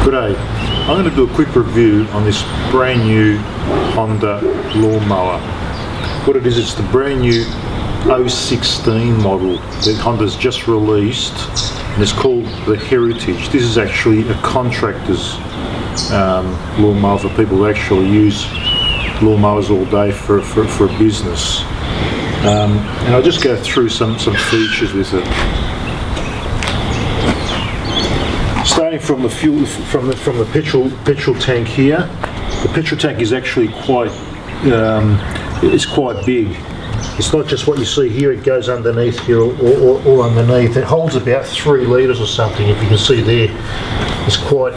G'day, I'm going to do a quick review on this brand new Honda lawnmower. What it is, it's the brand new 016 model that Honda's just released, and it's called the Heritage. This is actually a contractor's lawnmower for people who actually use lawnmowers all day for a business. And I'll just go through some features with it. Starting from the fuel, from the petrol tank here, the petrol tank is actually quite big. It's not just what you see here; it goes underneath here, or underneath. It holds about 3 litres or something. If you can see there, it's quite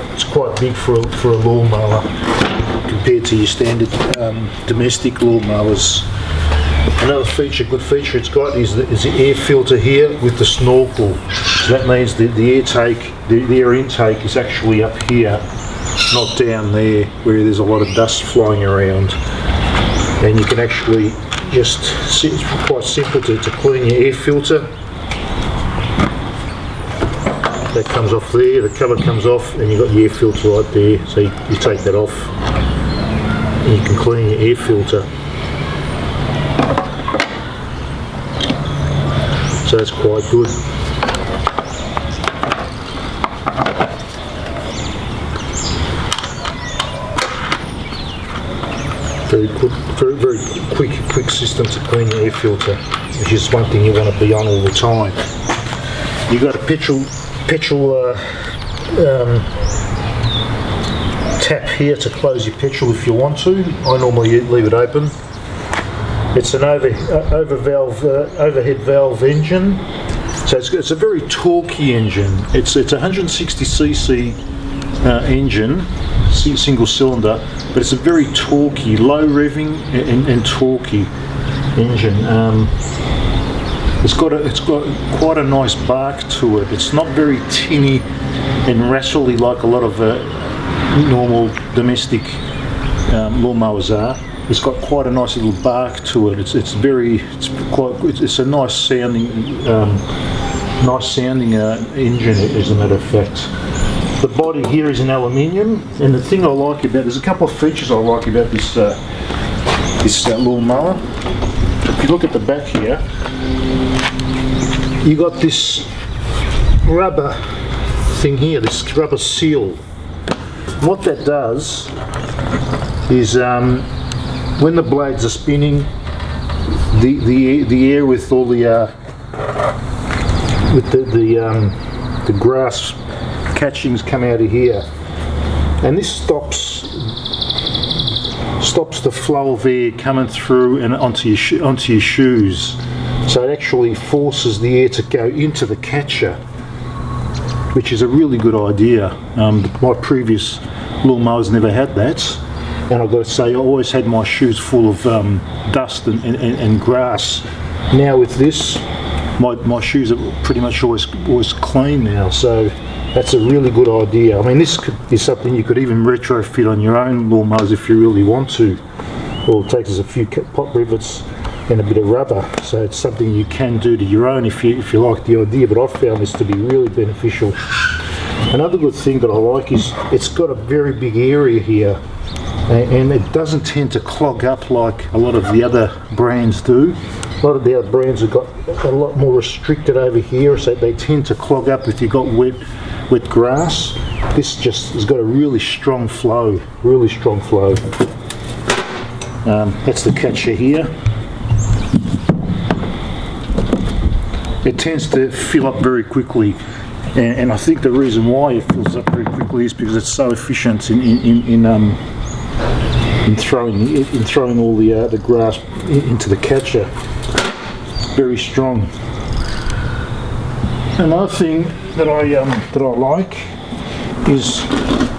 big for a lawnmower compared to your standard domestic lawnmowers. Another good feature it's got is the air filter here with the snorkel. So that means the air intake is actually up here, not down there where there's a lot of dust flying around. And you can actually it's quite simple to clean your air filter. That comes off there, the cover comes off, and you've got the air filter right there. So you take that off and you can clean your air filter. So that's quite good. Very quick system to clean your air filter, which is one thing you want to be on all the time. You've got a petrol tap here to close your petrol if you want to. I normally leave it open. It's an overhead valve engine, so it's a very torquey engine. It's a 160cc engine, single cylinder, but it's a very torquey, low revving and torquey engine. It's got quite a nice bark to it. It's not very tinny and rattly like a lot of normal domestic lawnmowers are. It's got quite a nice little bark to it. It's a nice sounding engine, as a matter of fact. The body here is in aluminium, and the thing I like about, there's a couple of features I like about this lawnmower. If you look at the back here, you got this rubber thing here, this rubber seal. What that does is when the blades are spinning, the air with all the grass catchings come out of here, and this stops the flow of air coming through and onto your shoes. So it actually forces the air to go into the catcher, which is a really good idea. My previous lawnmowers never had that. And I've got to say, I always had my shoes full of dust and grass. Now with this, my shoes are pretty much always clean now, so that's a really good idea. I mean, this is something you could even retrofit on your own lawnmowers if you really want to. All it takes is a few pop rivets and a bit of rubber, so it's something you can do to your own if you like the idea, but I've found this to be really beneficial. Another good thing that I like is it's got a very big area here, and it doesn't tend to clog up like a lot of the other brands do. A lot of the other brands have got a lot more restricted over here, so they tend to clog up if you've got wet grass. This just has got a really strong flow, That's the catcher here. It tends to fill up very quickly, and I think the reason why it fills up very quickly is because it's so efficient in throwing all the grass into the catcher. Very strong. Another thing that I like is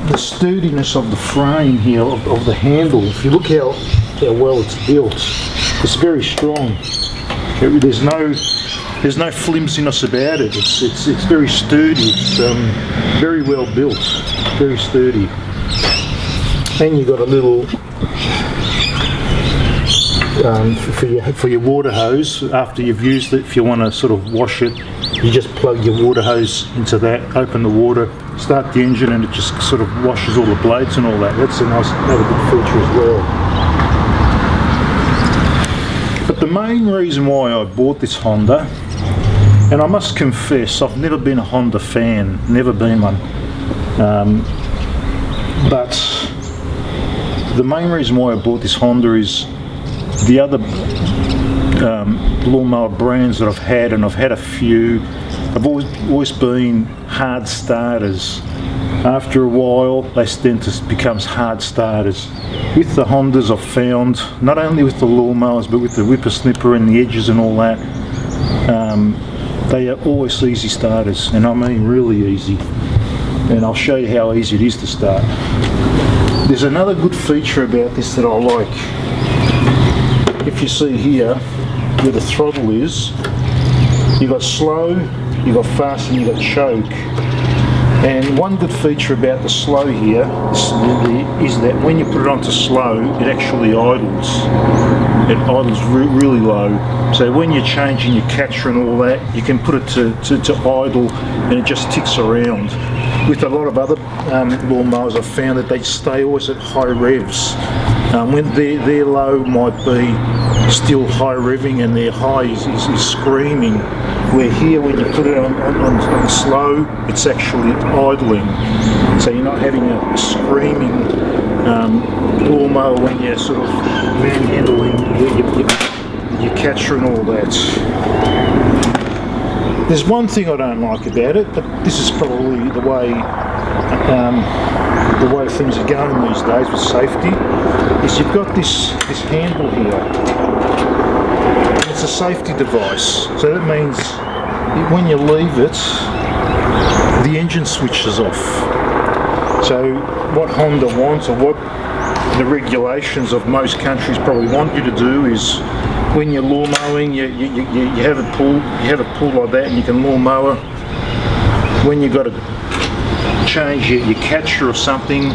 the sturdiness of the frame here, of the handle. If you look how well it's built, it's very strong. There's no flimsiness about it. It's very sturdy. It's very well built, very sturdy. And you've got a little for your water hose. After you've used it, if you want to sort of wash it, you just plug your water hose into that, open the water, start the engine, and it just sort of washes all the blades and all that. That's another good feature as well. But the main reason why I bought this Honda, and I must confess, I've never been a Honda fan, never been one. But the main reason why I bought this Honda is the other lawnmower brands that I've had, and I've had a few, have always been hard starters. After a while, they tend to become hard starters. With the Hondas, I've found, not only with the lawnmowers, but with the whippersnipper and the edges and all that, they are always easy starters, and I mean really easy. And I'll show you how easy it is to start. There's another good feature about this that I like. If you see here where the throttle is, you've got slow, you've got fast, and you've got choke. And one good feature about the slow here is that when you put it onto slow, it actually idles. It idles really low. So when you're changing your catcher and all that, you can put it to idle, and it just ticks around. With a lot of other lawnmowers, I've found that they stay always at high revs. When their low might be still high revving and their high is screaming, where here when you put it on slow, it's actually idling. So you're not having a screaming lawnmower when you're sort of manhandling your catcher and all that. There's one thing I don't like about it, but this is probably the way things are going these days with safety, is you've got this handle here. It's a safety device, so that means when you leave it, the engine switches off. So what Honda wants, or what the regulations of most countries probably want you to do, is when you're lawn mowing, you have it pulled like that, and you can lawn mower. When you've got to change your catcher or something,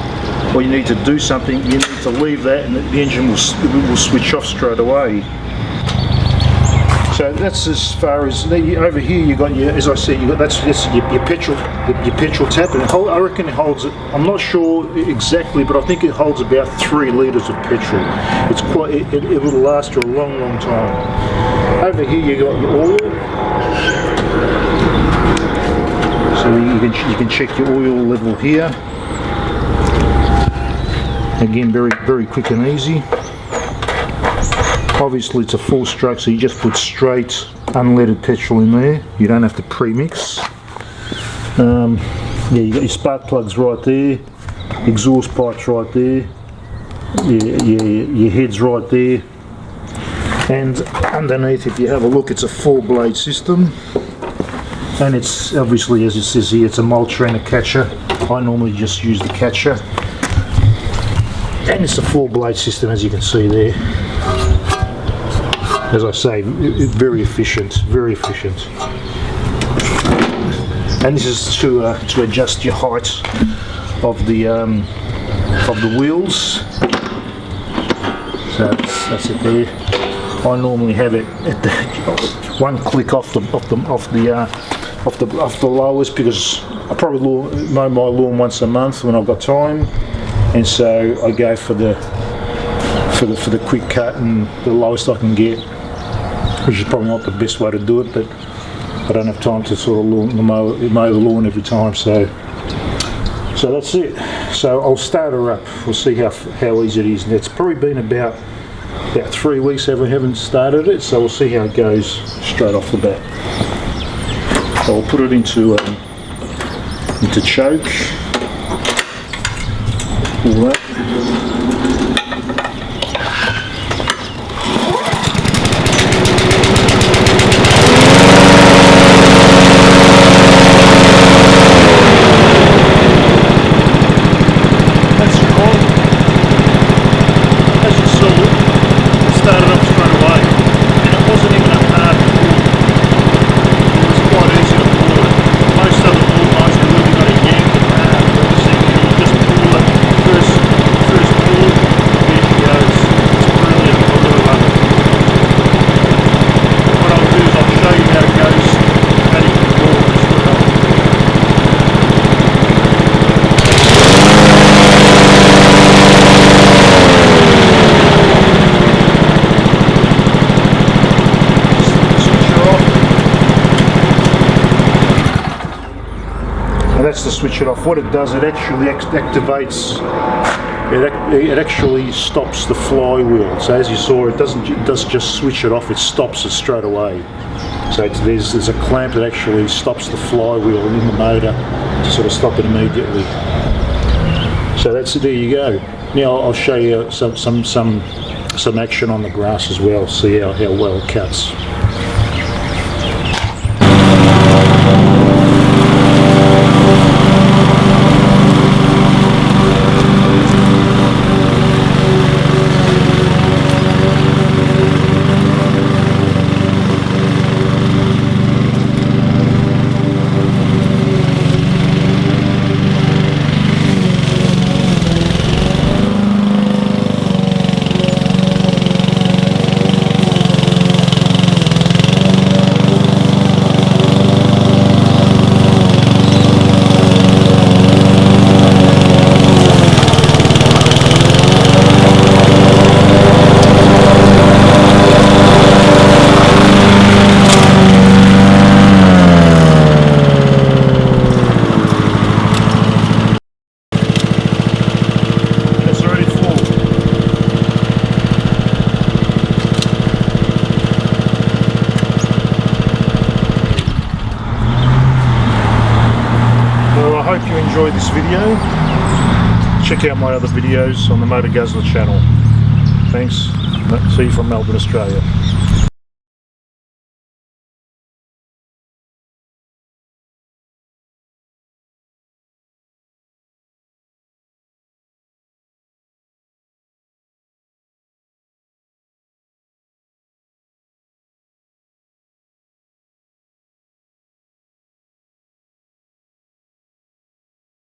or you need to do something, you need to leave that, and the engine will switch off straight away. So that's as far as over here. You got your, as I said, that's your petrol tap, and I reckon it holds it. I'm not sure exactly, but I think it holds about 3 litres of petrol. It's quite. It will last you a long time. Over here you got your oil. So you can check your oil level here. Again, very quick and easy. Obviously it's a 4-stroke, so you just put straight unleaded petrol in there. You don't have to pre-mix. Yeah, you got your spark plugs right there, exhaust pipes right there, your heads right there, and underneath, if you have a look, it's a 4-blade system, and it's obviously, as it says here, it's a mulcher and a catcher. I normally just use the catcher, and it's a 4-blade system, as you can see there. As I say, very efficient, very efficient. And this is to adjust your height of the wheels. So that's it there. I normally have it at the one click off the lowers, because I probably mow my lawn once a month when I've got time, and so I go for the quick cut and the lowest I can get, which is probably not the best way to do it, but I don't have time to sort of mow the lawn every time, so that's it. So I'll start her up. We'll see how easy it is. And it's probably been about 3 weeks we haven't started it, so we'll see how it goes straight off the bat. So I'll put it into choke. All that. First to switch it off. What it does, it actually activates. It actually stops the flywheel. So as you saw, it doesn't just switch it off. It stops it straight away. So there's a clamp that actually stops the flywheel in the motor to sort of stop it immediately. So there you go. Now I'll show you some action on the grass as well. See how well it cuts. I hope you enjoyed this video. Check out my other videos on the Motor Guzzler channel. Thanks. See you from Melbourne, Australia.